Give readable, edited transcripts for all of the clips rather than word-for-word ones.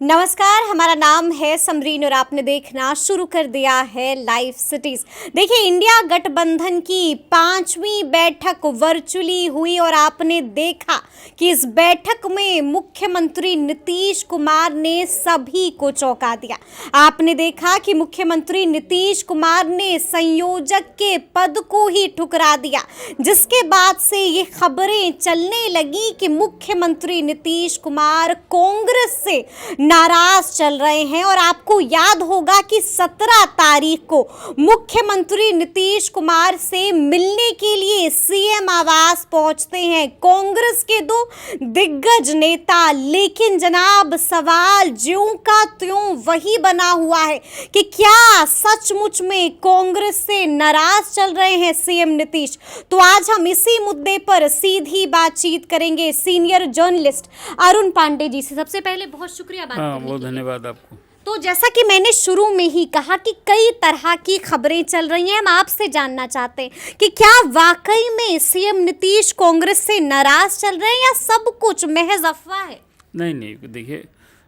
नमस्कार, हमारा नाम है समरीन और आपने देखना शुरू कर दिया है लाइव सिटीज। देखिए, इंडिया गठबंधन की 5वीं बैठक वर्चुअली हुई और आपने देखा कि इस बैठक में मुख्यमंत्री नीतीश कुमार ने सभी को चौंका दिया। आपने देखा कि मुख्यमंत्री नीतीश कुमार ने संयोजक के पद को ही ठुकरा दिया, जिसके बाद से ये खबरें चलने लगी कि मुख्यमंत्री नीतीश कुमार कांग्रेस से नाराज चल रहे हैं। और आपको याद होगा कि 17 तारीख को मुख्यमंत्री नीतीश कुमार से मिलने के लिए सीएम आवास पहुंचते हैं कांग्रेस के दो दिग्गज नेता। लेकिन जनाब, सवाल ज्यों का त्यों वही बना हुआ है कि क्या सचमुच में कांग्रेस से नाराज चल रहे हैं सीएम नीतीश। तो आज हम इसी मुद्दे पर सीधी बातचीत करेंगे सीनियर जर्नलिस्ट अरुण पांडे जी से। सबसे पहले बहुत शुक्रिया बात करने के लिए। बहुत धन्यवाद आपको। तो जैसा कि मैंने शुरू में ही कहा कि कई तरह की खबरें चल रही हैं, हम आपसे जानना चाहते हैं कि क्या वाकई में सीएम नीतीश कांग्रेस से नाराज चल रहे हैं या सब कुछ महज अफवाह है? नहीं, देखिए,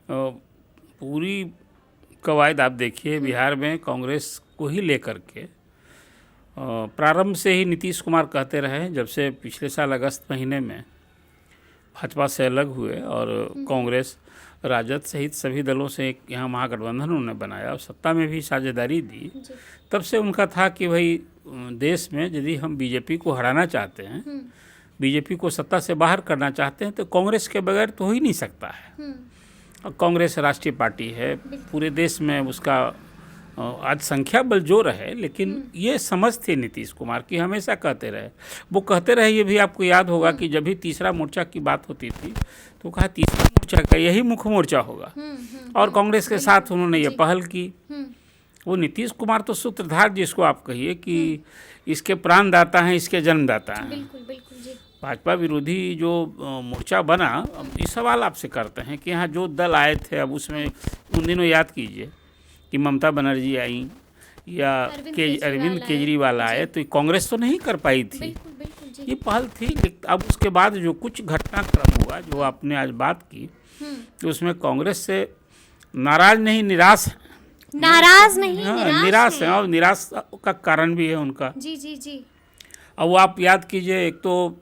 पूरी कवायद आप देखिए, बिहार में कांग्रेस को ही लेकर के प्रारंभ से ही नीतीश कुमार कहते रहे, जब से पिछले साल अगस्त महीने में भाजपा से अलग हुए और कांग्रेस राजद सहित सभी दलों से एक यहाँ महागठबंधन उन्होंने बनाया और सत्ता में भी साझेदारी दी। तब से उनका था कि भाई देश में यदि हम बीजेपी को हराना चाहते हैं, बीजेपी को सत्ता से बाहर करना चाहते हैं, तो कांग्रेस के बगैर तो हो ही नहीं सकता है। और कांग्रेस राष्ट्रीय पार्टी है, पूरे देश में उसका आज संख्या बल जोर है, लेकिन ये समझ थी नीतीश कुमार की, हमेशा कहते रहे। वो कहते रहे, ये भी आपको याद होगा कि जब भी तीसरा मोर्चा की बात होती थी तो कहा तीसरा मोर्चा का यही मुख्य मोर्चा होगा। और कांग्रेस के साथ उन्होंने ये पहल की। वो नीतीश कुमार तो सूत्रधार जिसको आप कहिए कि इसके प्राणदाता हैं, इसके जन्मदाता हैं। बिल्कुल जी। भाजपा विरोधी जो मोर्चा बना, अब ये सवाल आपसे करते हैं कि यहाँ जो दल आए थे, अब उसमें उन दिनों याद कीजिए कि ममता बनर्जी आई या अरविंद केजरीवाल आए, तो कांग्रेस तो नहीं कर पाई थी। बिल्कुल ये पहल थी। अब उसके बाद जो कुछ घटनाक्रम हुआ, जो आपने आज बात की, तो उसमें कांग्रेस से नाराज नहीं, निराश निराश है। और निराश का कारण भी है उनका। जी। अब वो आप याद कीजिए, एक तो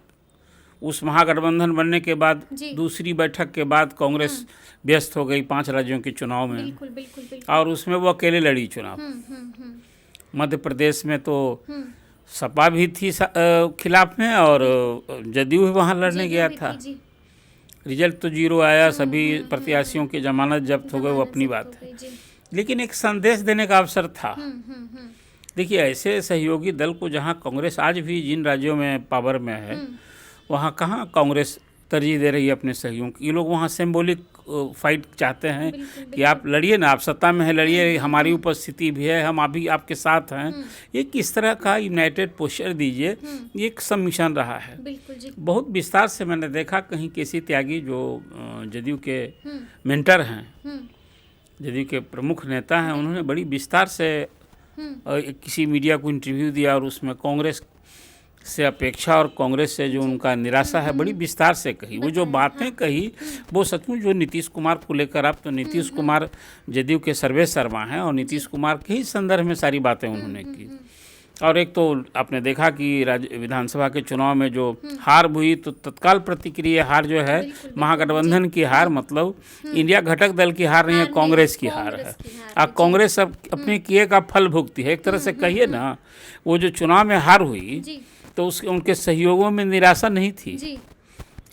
उस महागठबंधन बनने के बाद दूसरी बैठक के बाद कांग्रेस व्यस्त हो गई 5 राज्यों के चुनाव में। बिल्कुल। और उसमें वो अकेले लड़ी चुनाव। मध्य प्रदेश में तो सपा भी थी खिलाफ में और जदयू भी वहाँ लड़ने गया था। रिजल्ट तो 0 आया, सभी प्रत्याशियों की जमानत जब्त हो गए, वो अपनी बात है। लेकिन एक संदेश देने का अवसर था। देखिए, ऐसे सहयोगी दल को जहाँ कांग्रेस आज भी जिन राज्यों में पावर में है, वहाँ कहाँ कांग्रेस तरजीह दे रही है अपने सहयोग। ये लोग वहाँ सिंबॉलिक फाइट चाहते हैं कि आप लड़िए ना, आप सत्ता में है, लड़िए, हमारी उपस्थिति भी है, हम अभी आपके साथ हैं। ये किस तरह का यूनाइटेड पोस्चर दीजिए, ये एक सब मिशन रहा है। बहुत विस्तार से मैंने देखा, कहीं केसी त्यागी जो जदयू के मेंटर हैं, जदयू के प्रमुख नेता हैं, उन्होंने बड़ी विस्तार से किसी मीडिया को इंटरव्यू दिया और उसमें कांग्रेस से अपेक्षा और कांग्रेस से जो उनका निराशा है बड़ी विस्तार से कही। वो जो बातें कही वो सचमुच जो नीतीश कुमार को लेकर, आप तो नीतीश कुमार जदयू के सर्वेसर्वा हैं और नीतीश कुमार के ही संदर्भ में सारी बातें उन्होंने की। और एक तो आपने देखा कि विधानसभा के चुनाव में जो हार हुई, तो तत्काल प्रतिक्रिया हार जो है महागठबंधन की हार, मतलब इंडिया घटक दल की हार नहीं है, कांग्रेस की हार है। अब कांग्रेस अब अपने किए का फल भुगती है। एक तरह से कहिए ना, वो जो चुनाव में हार हुई तो उनके सहयोगों में निराशा नहीं थी,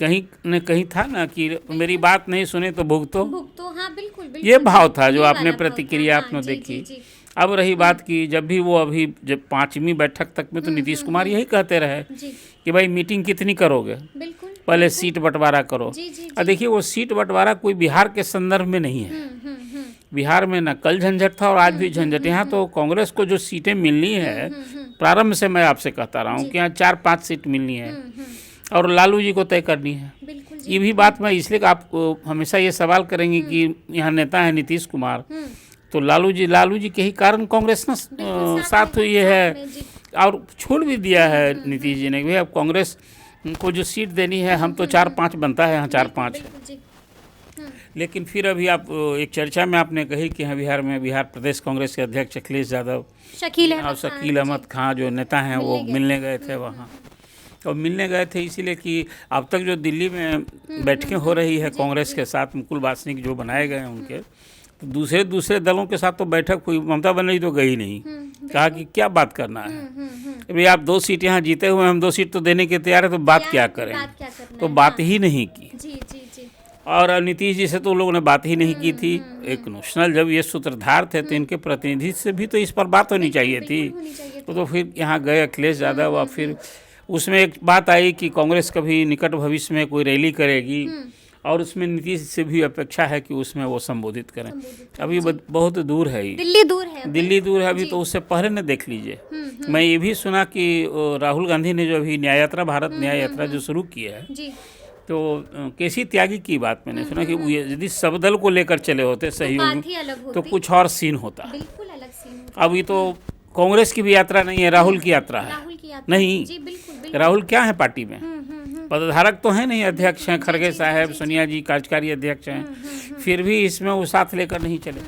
कहीं न कहीं था ना कि मेरी बात नहीं सुने तो भुगतो। हाँ, बिल्कुल। ये भाव था जो आपने प्रतिक्रिया आपने देखी। अब रही बात की, जब भी वो अभी जब 5वीं बैठक तक में तो नीतीश कुमार यही कहते रहे कि भाई मीटिंग कितनी करोगे, पहले सीट बंटवारा करो। और देखिए, वो सीट बंटवारा कोई बिहार के संदर्भ में नहीं है। बिहार में न कल झंझट था और आज भी झंझट। यहाँ तो कांग्रेस को जो सीटें मिलनी है, प्रारंभ से मैं आपसे कहता रहा हूँ कि यहाँ 4-5 सीट मिलनी है और लालू जी को तय करनी है। ये भी बात मैं इसलिए आप हमेशा ये सवाल करेंगे कि यहाँ नेता है नीतीश कुमार, तो लालू जी के ही कारण कांग्रेस ना साथ हुई है और छोड़ भी दिया है नीतीश जी ने कि अब कांग्रेस को जो सीट देनी है, हम तो 4-5 बनता है, यहाँ 4-5 है। लेकिन फिर अभी आप एक चर्चा में आपने कही कि हाँ बिहार प्रदेश कांग्रेस के अध्यक्ष अखिलेश यादव शकील अहमद खां जो नेता हैं वो मिलने गए थे वहाँ। और मिलने गए थे इसीलिए कि अब तक जो दिल्ली में बैठकें हो रही है कांग्रेस के साथ, मुकुल वासनिक जो बनाए गए हैं उनके, तो दूसरे दलों के साथ तो बैठक हुई, ममता बनर्जी तो गई नहीं। कहा कि क्या बात करना है, भाई आप 2 सीट यहाँ जीते हुए, हम 2 सीट तो देने के तैयार है, तो बात क्या करें, तो बात ही नहीं की। और तो जी से तो लोगों ने बात ही नहीं की थी। एक नेशनल जब ये सूत्रधार थे तो इनके प्रतिनिधि से भी तो इस पर बात होनी चाहिए थी। तो फिर यहाँ गए अखिलेश यादव और फिर उसमें एक बात आई कि कांग्रेस कभी निकट भविष्य में कोई रैली करेगी और उसमें नीतीश से भी अपेक्षा है कि उसमें वो संबोधित करें। अभी बहुत दूर है, दिल्ली दूर है अभी, तो उससे पहले न देख लीजिए। मैं ये भी सुना कि राहुल गांधी ने जो अभी न्याय यात्रा, भारत न्याय यात्रा जो शुरू की है, तो केसी त्यागी की बात मैंने सुना कि यदि सब दल को लेकर चले होते सहयोग तो कुछ और सीन होता। अभी तो कांग्रेस की भी यात्रा नहीं है, राहुल की यात्रा है। नहीं, राहुल क्या है पार्टी में, पदधारक तो है नहीं, अध्यक्ष हैं खड़गे साहब, सोनिया जी कार्यकारी अध्यक्ष हैं, फिर भी इसमें वो साथ लेकर नहीं चले।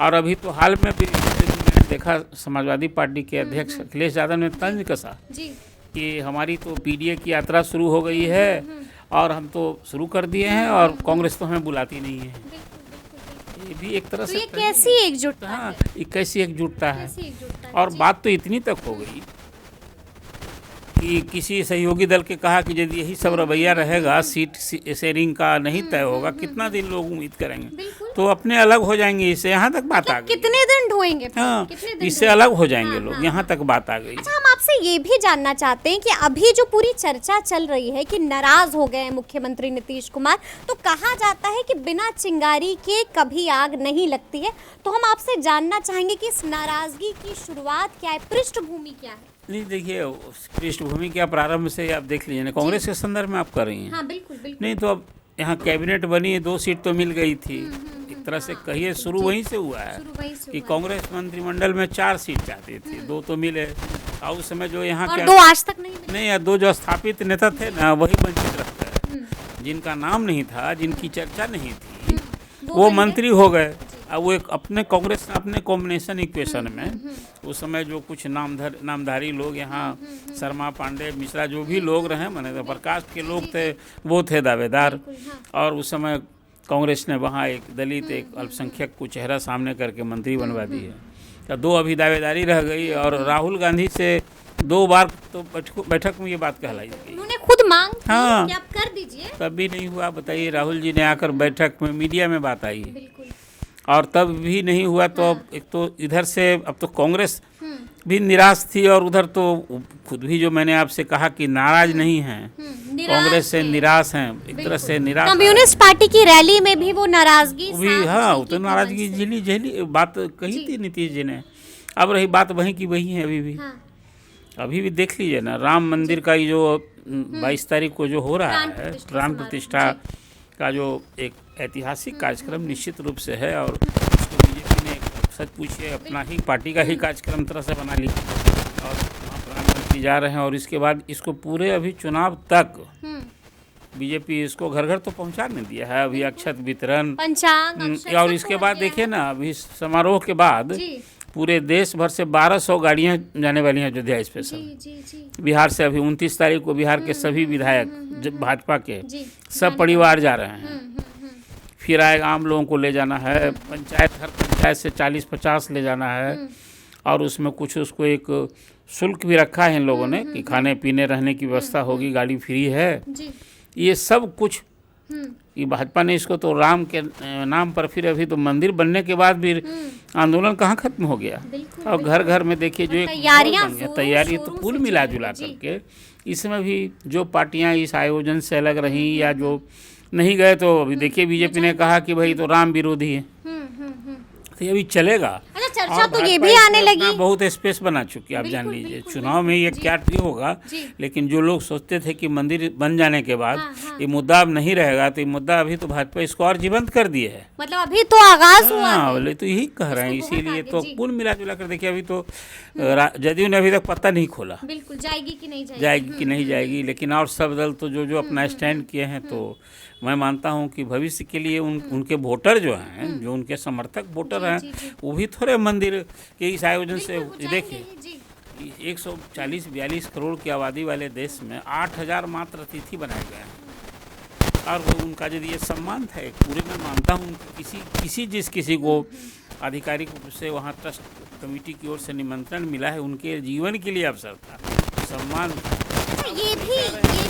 और अभी तो हाल में भी मैंने देखा समाजवादी पार्टी के अध्यक्ष अखिलेश यादव ने तंज कसा कि हमारी तो पीडीए की यात्रा शुरू हो गई है और हम तो शुरू कर दिए हैं और कांग्रेस तो हमें बुलाती नहीं है। ये भी एक तरह से कैसी एकजुटता है, कैसी एकजुटता है। और बात तो इतनी तक हो गई कि किसी सहयोगी दल के कहा कि यदि यही सब रवैया रहेगा, सीट शेयरिंग का नहीं तय होगा, कितना दिन लोग उम्मीद करेंगे, तो अपने अलग हो जाएंगे। इससे यहाँ तक बात आ गई, कितने दिन ढोएंगे, हाँ, इससे अलग हो जाएंगे लोग, यहाँ तक बात आ गई। अच्छा, हम आपसे ये भी जानना चाहते हैं कि अभी जो पूरी चर्चा चल रही है कि नाराज हो गए हैं मुख्यमंत्री नीतीश कुमार, तो कहा जाता है कि बिना चिंगारी के कभी आग नहीं लगती है, तो हम आपसे जानना चाहेंगे कि इस नाराजगी की शुरुआत क्या है, पृष्ठभूमि क्या है? नहीं, देखिए पृष्ठभूमि क्या, प्रारंभ से आप देख लीजिए ना, कांग्रेस के संदर्भ में आप कर रही हैं। हाँ, बिल्कुल। नहीं तो अब यहाँ कैबिनेट बनी, 2 सीट तो मिल गई थी। एक तरह से कहिए शुरू वहीं से हुआ है कि कांग्रेस मंत्रिमंडल में 4 सीट चाहती थी, 2 तो मिले। और उस समय जो यहाँ क्या 2 आज तक नहीं, 2 जो स्थापित नेता थे ना, वही वंचित रहते हैं, जिनका नाम नहीं था, जिनकी चर्चा नहीं थी, वो मंत्री हो गए। अब वो एक अपने कांग्रेस अपने कॉम्बिनेशन इक्वेशन में उस समय जो कुछ नामधारी लोग यहाँ, शर्मा, पांडे, मिश्रा, जो भी लोग रहे, माने तो प्रकाश के लोग थे, वो थे दावेदार। और उस समय कांग्रेस ने वहाँ एक दलित, एक अल्पसंख्यक को चेहरा सामने करके मंत्री बनवा दी है। तो 2 अभी दावेदारी रह गई। और राहुल गांधी से 2 बार तो बैठक में ये बात कहलाई गई, उन्होंने खुद मांग की हाँ, कि आप कर दीजिए, तब भी नहीं हुआ। बताइए, राहुल जी ने आकर बैठक में मीडिया में बात आई और तब भी नहीं हुआ। तो अब एक तो इधर से अब तो कांग्रेस भी निराश थी और उधर तो खुद भी जो मैंने आपसे कहा कि नाराज नहीं हैं, कांग्रेस से निराश हैं, एक तरह से निराश। कम्युनिस्ट पार्टी की रैली में भी वो नाराजगी भी, हाँ, वो तो नाराजगी झेली बात कही थी नीतीश जी ने। अब रही बात वहीं की वहीं है अभी भी देख लीजिए ना, राम मंदिर का जो 22 तारीख को जो हो रहा है, प्राण प्रतिष्ठा का जो एक ऐतिहासिक कार्यक्रम निश्चित रूप से है। और उसको बीजेपी ने सच पूछिए अपना ही पार्टी का ही कार्यक्रम तरह से बना लिया और वहाँ प्रधानमंत्री जा रहे हैं। और इसके बाद इसको पूरे अभी चुनाव तक बीजेपी इसको घर घर तो पहुँचा नहीं दिया है, अभी अक्षत वितरण, और इसके बाद देखिए ना, अभी समारोह के बाद पूरे देश भर से 1200 गाड़ियाँ जाने वाली हैं अयोध्या स्पेशल। बिहार से अभी 29 तारीख को बिहार के सभी विधायक भाजपा के सब परिवार जा रहे हैं। फिर आएगा आम लोगों को ले जाना है, हर पंचायत से 40-50 ले जाना है। और उसमें कुछ उसको एक शुल्क भी रखा है इन लोगों ने कि खाने पीने रहने की व्यवस्था होगी, गाड़ी फ्री है। ये सब कुछ कि भाजपा ने इसको तो राम के नाम पर, फिर अभी तो मंदिर बनने के बाद भी आंदोलन कहाँ खत्म हो गया। और घर घर में देखिए जो एक तैयारी तो कुल मिला जुला करके इसमें भी जो पार्टियां इस आयोजन से अलग रहीं या जो नहीं गए, तो अभी देखिए बीजेपी ने कहा कि भाई तो राम विरोधी है, तो ये अभी चलेगा। अच्छा, चर्चा तो ये भाजपा भी आने इसमें लगी। अपना बहुत स्पेस बना चुकी है। आप जान लीजिए चुनाव में ये क्या नहीं होगा, लेकिन जो लोग सोचते थे कि मंदिर बन जाने के बाद ये मुद्दा अब नहीं रहेगा, तो ये मुद्दा अभी तो भाजपा इसको और जीवंत कर दिए है। मतलब अभी तो आगाज हुआ है। बोले तो यही कह रहे हैं, इसीलिए तो कुल मिला जुला कर देखिए अभी तो जदयू ने अभी तक पत्ता नहीं खोला, बिल्कुल जाएगी कि नहीं जाएगी कि नहीं जाएगी। लेकिन और सब दल तो जो अपना स्टैंड किए हैं, तो मैं मानता हूं कि भविष्य के लिए उनके वोटर जो हैं, जो उनके समर्थक वोटर हैं, वो भी थोड़े मंदिर के इस आयोजन से देखिए 140-42 करोड़ की आबादी वाले देश में 8,000 मात्र अतिथि बनाए गए हैं। और वो उनका यदि ये सम्मान था, पूरे में मानता हूँ किसी को आधिकारिक रूप से वहाँ ट्रस्ट कमेटी की ओर से निमंत्रण मिला है, उनके जीवन के लिए अवसर था, सम्मान ये भी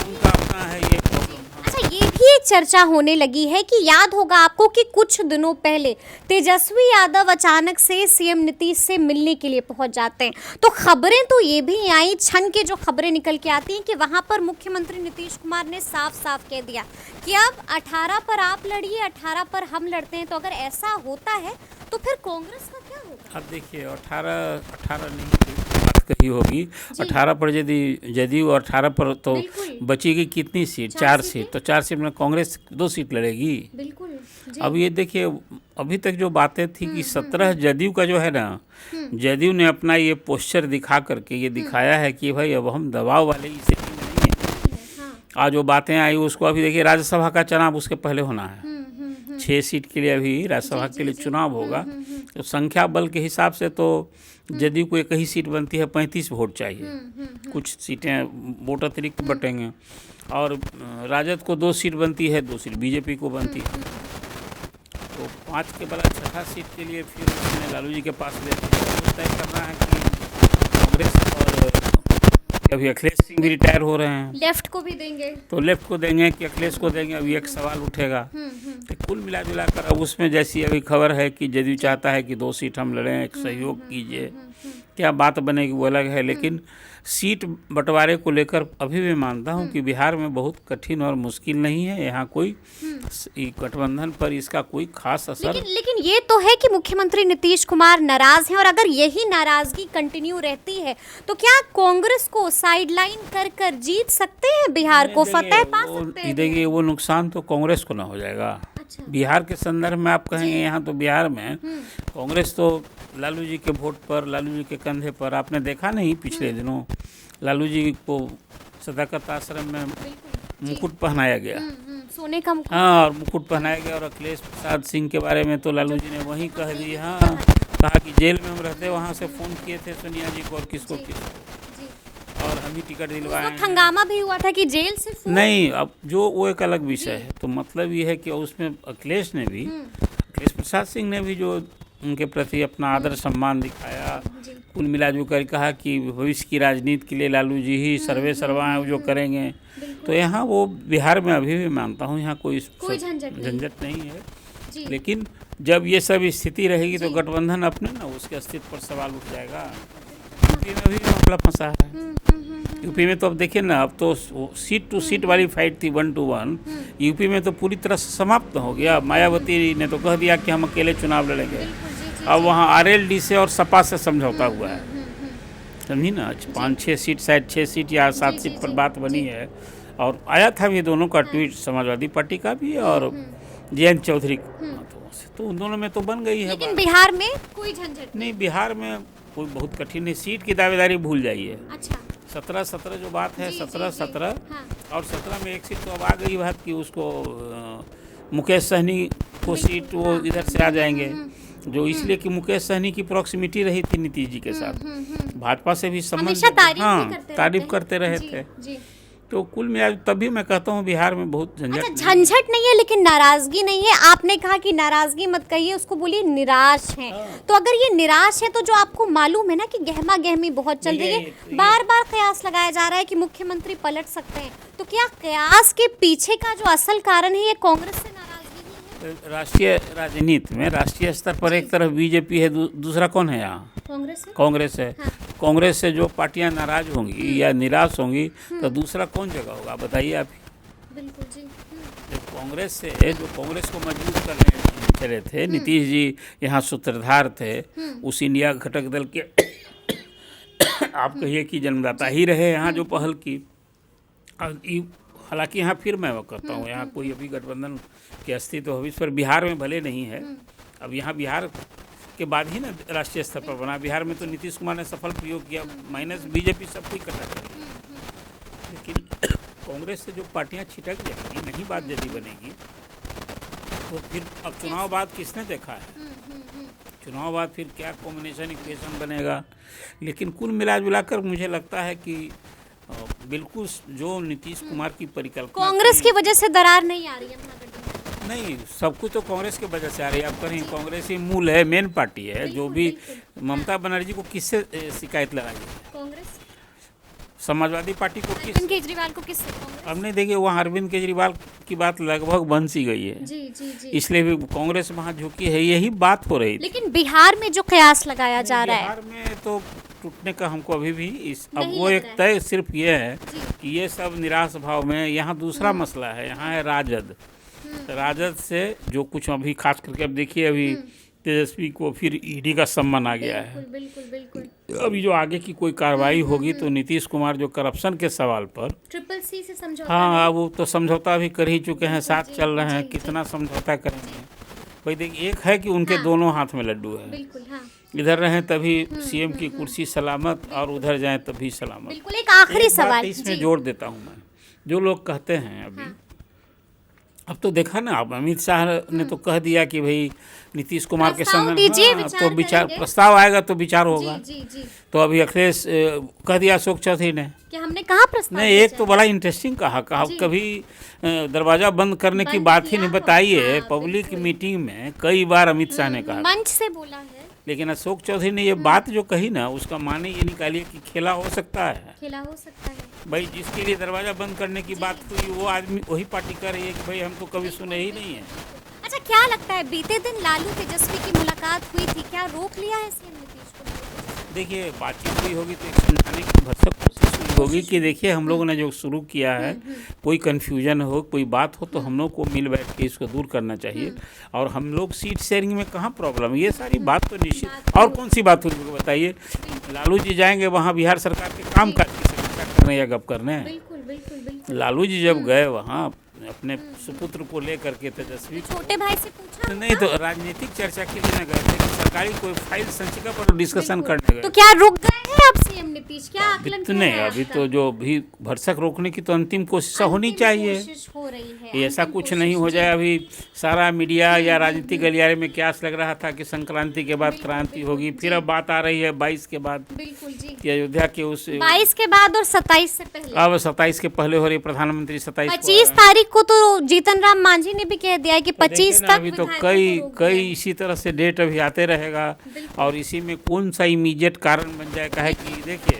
उनका अपना है ये। अच्छा, ये भी एक चर्चा होने लगी है कि याद होगा आपको कि कुछ दिनों पहले तेजस्वी यादव अचानक से सीएम नीतीश से मिलने के लिए पहुंच जाते हैं, तो खबरें तो ये भी आई, छन के जो खबरें निकल के आती हैं कि वहां पर मुख्यमंत्री नीतीश कुमार ने साफ साफ कह दिया कि अब 18 पर आप लड़िए, 18 पर हम लड़ते हैं। तो अगर ऐसा होता है तो फिर कांग्रेस का क्या होगा? अब देखिए 18 नहीं बात कही होगी, 18 पर यदि जदयू 18 पर तो बचेगी कितनी सीट? 4 सीट। तो 4 सीट में कांग्रेस 2 सीट लड़ेगी। बिल्कुल। अब ये देखिए अभी तक जो बातें थी कि 17 जदयू का जो है ना, जदयू ने अपना ये पोस्चर दिखा करके ये दिखाया है कि भाई अब हम दबाव वाले इसे नहीं है। आज जो बातें आई उसको अभी देखिए राज्यसभा का चुनाव उसके पहले होना है, 6 सीट के लिए अभी राज्यसभा के लिए चुनाव होगा। तो संख्या बल के हिसाब से तो जदयू को एक ही सीट बनती है, 35 वोट चाहिए, कुछ सीटें वोट अतिरिक्त बटेंगे। और राजद को 2 सीट बनती है, 2 सीट बीजेपी को बनती है। तो 5 के बला 6 सीट के लिए फिर उसने लालू जी के पास तय करना है कि कांग्रेस और अभी अखिलेश सिंह भी रिटायर हो रहे हैं, लेफ्ट को भी देंगे, तो लेफ्ट को देंगे कि अखिलेश को देंगे, अभी एक सवाल उठेगा। तो कुल मिला जुला कर अब उसमें जैसी अभी खबर है कि जदयू चाहता है कि 2 सीट हम लड़ें, एक सहयोग कीजिए, क्या बात बनेगी वो अलग है। लेकिन सीट बंटवारे को लेकर अभी भी मानता हूं कि बिहार में बहुत कठिन और मुश्किल नहीं है, यहाँ कोई गठबंधन पर इसका कोई खास असर। लेकिन ये तो है कि मुख्यमंत्री नीतीश कुमार नाराज हैं, और अगर यही नाराजगी कंटिन्यू रहती है तो क्या कांग्रेस को साइडलाइन कर जीत सकते हैं, बिहार को फतेह पा सकते हैं? देखिए वो नुकसान तो कांग्रेस को ना हो जाएगा। अच्छा। बिहार के संदर्भ में आप कहेंगे यहाँ तो बिहार में कांग्रेस तो लालू जी के वोट पर, लालू जी के कंधे पर, आपने देखा नहीं पिछले दिनों लालू जी को सदाकत आश्रम में मुकुट पहनाया गया, सोने का मुकुट। हाँ, और मुकुट पहनाया गया। और अखिलेश प्रसाद सिंह के बारे में तो लालू जी ने वहीं कह दी, हाँ, कहा कि जेल में हम रहते वहाँ से फ़ोन किए थे सोनिया जी को और किसको और हम ही टिकट दिलवाए। हंगामा भी हुआ था कि जेल से नहीं, अब जो वो एक अलग विषय है। तो मतलब ये है कि उसमें अखिलेश प्रसाद सिंह ने भी जो उनके प्रति अपना आदर सम्मान दिखाया, कुल मिला जो कर कहा कि भविष्य की राजनीति के लिए लालू जी ही सर्वे सर्वा हैं, जो करेंगे। तो यहाँ वो बिहार में अभी भी मानता हूँ यहाँ कोई झंझट नहीं है। लेकिन जब ये सब स्थिति रहेगी तो गठबंधन अपने ना उसके अस्तित्व पर सवाल उठ जाएगा। यूपी में भी मामला फंसा है। यूपी में तो अब देखिए ना, अब तो सीट टू सीट वाली फाइट थी 1 to 1, यूपी में तो पूरी तरह से समाप्त हो गया। मायावती ने तो कह दिया कि हम अकेले चुनाव लड़ेंगे। अब वहाँ आरएलडी से और सपा से समझौता हुआ है, समझी ना। 5-6 सीट, शायद 6 सीट या 7 सीट पर बात बनी है। और आया था भी दोनों का ट्वीट, समाजवादी पार्टी का भी और जयंत चौधरी तो उन दोनों में तो बन गई है। लेकिन बिहार में कोई झंझट नहीं, बिहार में कोई बहुत कठिन है। सीट की दावेदारी भूल जाइए। अच्छा। 17 जो बात है, 17 और 17 में एक सीट तो अब आ गई बात कि उसको मुकेश सहनी को सीट वो इधर से आ जाएंगे, जो इसलिए कि मुकेश सहनी की प्रॉक्सिमिटी रही थी नीतीश जी के साथ, भाजपा से भी संबंध, हाँ, तारीफ करते रहे थे। तो कुल मिला तभी मैं कहता हूँ बिहार में बहुत झंझट नहीं है, लेकिन नाराजगी नहीं है। आपने कहा कि नाराजगी मत कहिए, उसको बोलिए निराश है। तो अगर ये निराश है तो जो आपको मालूम है ना कि गहमा गहमी बहुत चल रही है, बार बार कयास लगाया जा रहा है कि मुख्यमंत्री पलट सकते हैं, तो क्या कयास के पीछे का जो असल कारण है ये कांग्रेस से नाराजगी है? राष्ट्रीय राजनीति में राष्ट्रीय स्तर पर एक तरफ बीजेपी है, दूसरा कौन है यहाँ? कांग्रेस है। हाँ। कांग्रेस से जो पार्टियां नाराज होंगी या निराश होंगी तो दूसरा कौन जगह होगा बताइए आप? बिल्कुल जी। जो कांग्रेस को मजबूत करने चले थे, नीतीश जी यहाँ सूत्रधार थे, उस इंडिया घटक दल के आप कहिए कि जन्मदाता ही रहे यहाँ जो पहल की। हालांकि यहाँ फिर मैं वो करता हूँ, यहाँ कोई अभी गठबंधन के अस्तित्व हो, इस पर बिहार में भले नहीं है। अब यहाँ बिहार के बाद ही ना राष्ट्रीय स्तर पर बना। बिहार में तो नीतीश कुमार ने सफल प्रयोग किया, माइनस बीजेपी सब कुछ इकट्ठा करेगी। लेकिन कांग्रेस से जो पार्टियां छिटक जाएंगी, नहीं बात यदि बनेगी तो फिर अब चुनाव बाद किसने देखा है, चुनाव बाद फिर क्या कॉम्बिनेशन इक्वेशन बनेगा। लेकिन कुल मिलाजुलाकर मुझे लगता है कि बिल्कुल जो नीतीश कुमार की परिकल्पना, कांग्रेस की वजह से दरार नहीं आ रही है महागठबंधन। नहीं, सब कुछ तो कांग्रेस की वजह से आ रही है। आप करें कांग्रेस ही मूल है, मेन पार्टी है। जो भी ममता बनर्जी को किससे शिकायत लगाई है? कांग्रेस। समाजवादी पार्टी को किस, अरविंद केजरीवाल को किससे? अब नहीं, देखिए वहाँ अरविंद केजरीवाल की बात लगभग बन सी गई है। जी जी जी। इसलिए भी कांग्रेस वहाँ झुकी है, यही बात हो रही थी। लेकिन बिहार में जो कयास लगाया जा रहा है, बिहार में तो टूटने का हमको अभी भी अब वो एक तय सिर्फ ये है कि ये सब निराश भाव में। यहाँ दूसरा मसला है, यहाँ है राजद। राजद से जो कुछ अभी खास करके अब देखिए, अभी तेजस्वी को फिर ईडी का सम्मान आ गया है। बिल्कुल बिल्कुल। अभी जो आगे की कोई कार्रवाई होगी तो नीतीश कुमार जो करप्शन के सवाल पर CCC से समझौता, हाँ, वो तो समझौता भी कर ही चुके हैं, साथ चल रहे हैं। कितना समझौता करेंगे भाई? देखिए, एक है कि उनके दोनों हाथ में लड्डू है। बिल्कुल, हाँ। इधर रहें तभी सीएम की कुर्सी सलामत, और उधर जाएं तभी सलामत। बिल्कुल। एक आखिरी सवाल इसमें जोड़ देता हूँ मैं, जो लोग कहते हैं अभी, अब तो देखा ना, अब अमित शाह ने तो कह दिया कि भाई नीतीश कुमार के संग तो विचार, प्रस्ताव आएगा तो विचार होगा। जी जी। तो अभी अखिलेश कह दिया अशोक चौधरी ने कि हमने कहा प्रस्ताव नहीं, एक तो बड़ा इंटरेस्टिंग कहा कभी दरवाजा बंद करने की बात ही नहीं बताई है। पब्लिक मीटिंग में कई बार अमित शाह ने कहा, मंच से बोला है। लेकिन अशोक चौधरी ने ये बात जो कही ना, उसका माने ये निकालिए कि खेला हो सकता है। खेला हो सकता है भाई, जिसके लिए दरवाजा बंद करने की बात हुई, वो आदमी वही पार्टी कर रही है कि भाई हम तो कभी सुने ही नहीं है। अच्छा, क्या लगता है बीते दिन लालू तेजस्वी की मुलाकात हुई थी, क्या रोक लिया है सीएम नीतीश को? देखिए, बातचीत हुई होगी तो एक समझाने की भरसक कोशिश हुई होगी कि देखिए हम लोगों ने जो शुरू किया है, कोई कन्फ्यूजन हो, कोई बात हो तो हम लोग को मिल बैठ के इसको दूर करना चाहिए। और हम लोग सीट शेयरिंग में कहाँ प्रॉब्लम, ये सारी बात तो निश्चित। और कौन सी बात हुई बताइए? लालू जी जाएंगे वहाँ बिहार सरकार के काम काज की समीक्षा करने या गप करने? बिल्कुल बिल्कुल बिल्कुल। लालू जी जब गए वहाँ अपने सुपुत्र को लेकर के, तेजस्वी, छोटे भाई से पूछा नहीं तो राजनीतिक चर्चा के लिए न गए थे, कि सरकारी कोई फाइल संचिका पर डिस्कशन करने गए। तो क्या रुक गए हैं अब सीएम नीतीश? क्या आकलन किया नहीं, है अभी तो जो भी भरसक रोकने की तो अंतिम कोशिश होनी चाहिए। कोशिश हो रही है, ऐसा कुछ नहीं हो जाए। अभी सारा मीडिया या राजनीतिक गलियारे में क्यास लग रहा था कि संक्रांति के बाद क्रांति होगी, फिर अब बात आ रही है 22 के बाद। बिल्कुल जी। कि अयोध्या के उस 22 के बाद और 27 से पहले, अब 27 के पहले हो रही, प्रधानमंत्री 27 25 तारीख को तो जीतन राम मांझी ने भी कह दिया है कि 25 तक। अभी तो कई इसी तरह से डेट अभी आते रहेगा, और इसी में कौन सा इमीडिएट कारण बन जाएगा है कि देखिए,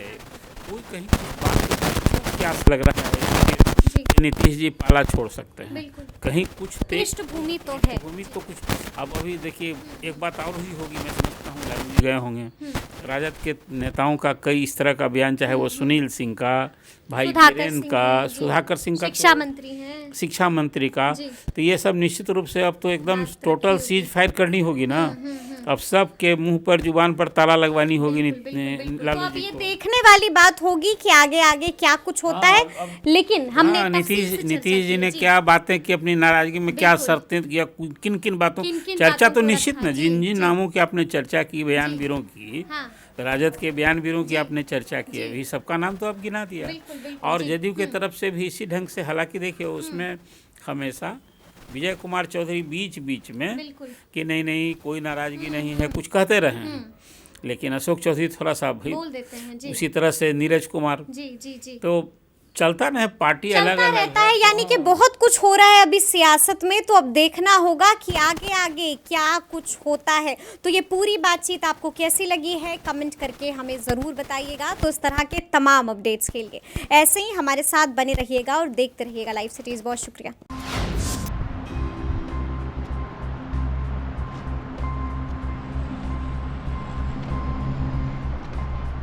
कोई कहीं बात क्या लग रहा है कि नीतीश जी पाला छोड़ सकते हैं, कहीं कुछ पृष्ठभूमि तो है, भूमि तो कुछ। अब अभी देखिए, एक बात और ही होगी, मैं समझता हूँ लालू जी गए होंगे, राजद के नेताओं का कई इस तरह का बयान, चाहे वो सुनील सिंह का, भाई बीरेन्द्र का, सुधाकर सिंह का, शिक्षा मंत्री का, तो ये सब निश्चित रूप से अब तो एकदम टोटल सीज फायर करनी होगी ना। अब सब के मुंह पर, जुबान पर ताला लगवानी होगी लालू तो अब जी ये को। देखने वाली बात होगी कि आगे आगे क्या कुछ होता है। लेकिन हमने नीतीश जी ने क्या बातें की अपनी नाराजगी में, क्या शर्तें किया, किन किन बातों चर्चा तो निश्चित न, जिन जिन नामों की आपने चर्चा की, बयानवीरों की, राजद के बयानवीरों की आपने चर्चा की, अभी सबका नाम तो आप गिना दिया। और जदयू की तरफ से भी इसी ढंग से, हालांकि देखिए उसमें हमेशा विजय कुमार चौधरी बीच में कि नहीं कोई नाराजगी नहीं है, कुछ कहते रहे हैं, लेकिन अशोक चौधरी थोड़ा सा भाई बोल देते हैं जी। उसी तरह से नीरज कुमार जी। तो चलता ना है, पार्टी अलग अलग रहता है। यानी कि बहुत कुछ हो रहा है अभी सियासत में, तो अब देखना होगा कि आगे आगे क्या कुछ होता है। तो ये पूरी बातचीत आपको कैसी लगी है, कमेंट करके हमें ज़रूर बताइएगा। तो इस तरह के तमाम अपडेट्स के लिए ऐसे ही हमारे साथ बने रहिएगा और देखते रहिएगा लाइव सिटीज़। बहुत शुक्रिया।